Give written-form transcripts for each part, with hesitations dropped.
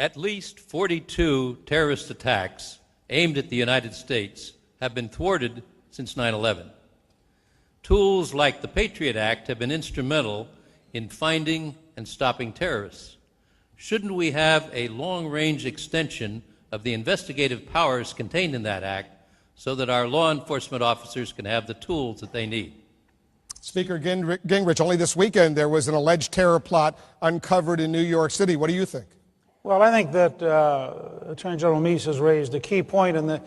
At least 42 terrorist attacks aimed at the United States have been thwarted since 9/11. Tools like the Patriot Act have been instrumental in finding and stopping terrorists. Shouldn't we have a long-range extension of the investigative powers contained in that act so that our law enforcement officers can have the tools that they need? Speaker Gingrich, only this weekend there was an alleged terror plot uncovered in New York City. What do you think? Well, I think that Attorney General Meese has raised a key point, and the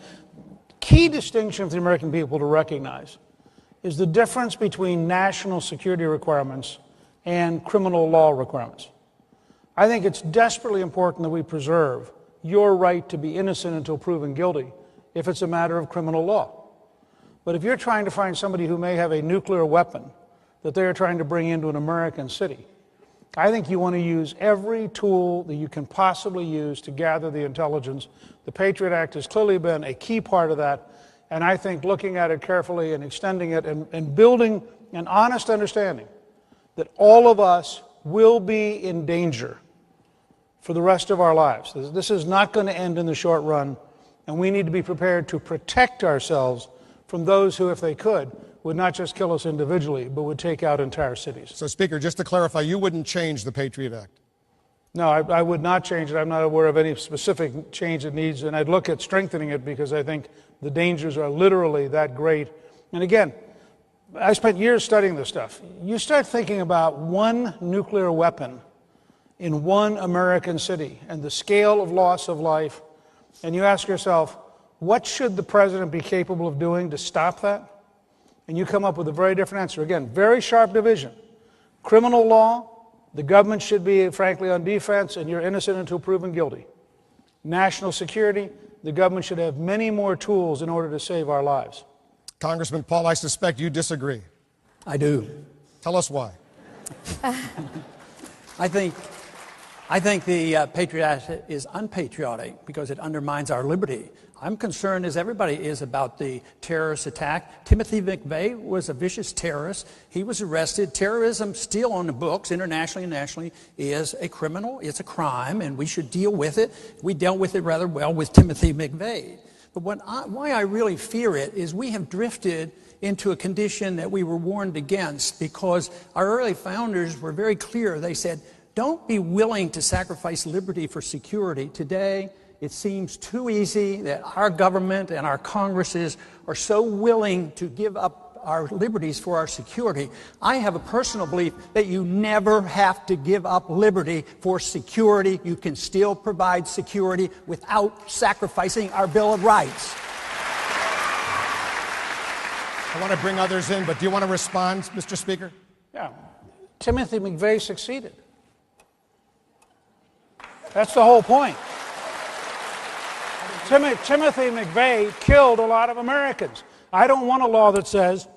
key distinction for the American people to recognize is the difference between national security requirements and criminal law requirements. I think it's desperately important that we preserve your right to be innocent until proven guilty if it's a matter of criminal law. But if you're trying to find somebody who may have a nuclear weapon that they're trying to bring into an American city, I think you want to use every tool that you can possibly use to gather the intelligence. The Patriot Act has clearly been a key part of that, and I think looking at it carefully and extending it and building an honest understanding that all of us will be in danger for the rest of our lives. This is not going to end in the short run, and we need to be prepared to protect ourselves from those who, if they could, would not just kill us individually, but would take out entire cities. So, Speaker, just to clarify, you wouldn't change the Patriot Act? No, I would not change it. I'm not aware of any specific change it needs, and I'd look at strengthening it because I think the dangers are literally that great. And again, I spent years studying this stuff. You start thinking about one nuclear weapon in one American city and the scale of loss of life, and you ask yourself, what should the president be capable of doing to stop that? And you come up with a very different answer. Again, very sharp division. Criminal law, the government should be, frankly, on defense, and you're innocent until proven guilty. National security, the government should have many more tools in order to save our lives. Congressman Paul, I suspect you disagree. I do. Tell us why. I think the Patriot Act is unpatriotic because it undermines our liberty. I'm concerned, as everybody is, about the terrorist attack. Timothy McVeigh was a vicious terrorist. He was arrested. Terrorism, still on the books, internationally and nationally, is a criminal. It's a crime, and we should deal with it. We dealt with it rather well with Timothy McVeigh. But why I really fear it is we have drifted into a condition that we were warned against because our early founders were very clear. They said, don't be willing to sacrifice liberty for security. Today, it seems too easy that our government and our Congresses are so willing to give up our liberties for our security. I have a personal belief that you never have to give up liberty for security. You can still provide security without sacrificing our Bill of Rights. I want to bring others in, but do you want to respond, Mr. Speaker? Yeah. Timothy McVeigh succeeded. That's the whole point. Timothy McVeigh killed a lot of Americans. I don't want a law that says,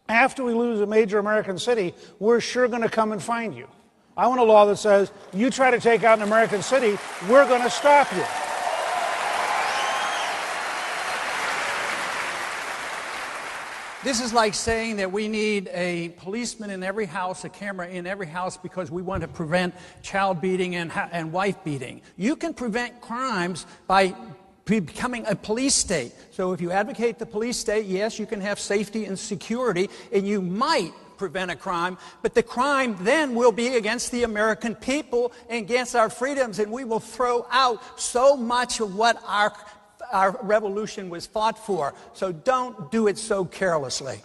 after we lose a major American city, we're sure going to come and find you. I want a law that says, you try to take out an American city, we're going to stop you. This is like saying that we need a policeman in every house, a camera in every house, because we want to prevent child beating and wife beating. You can prevent crimes by becoming a police state. So if you advocate the police state, yes, you can have safety and security, and you might prevent a crime, but the crime then will be against the American people and against our freedoms, and we will throw out so much of what our revolution was fought for. So don't do it so carelessly.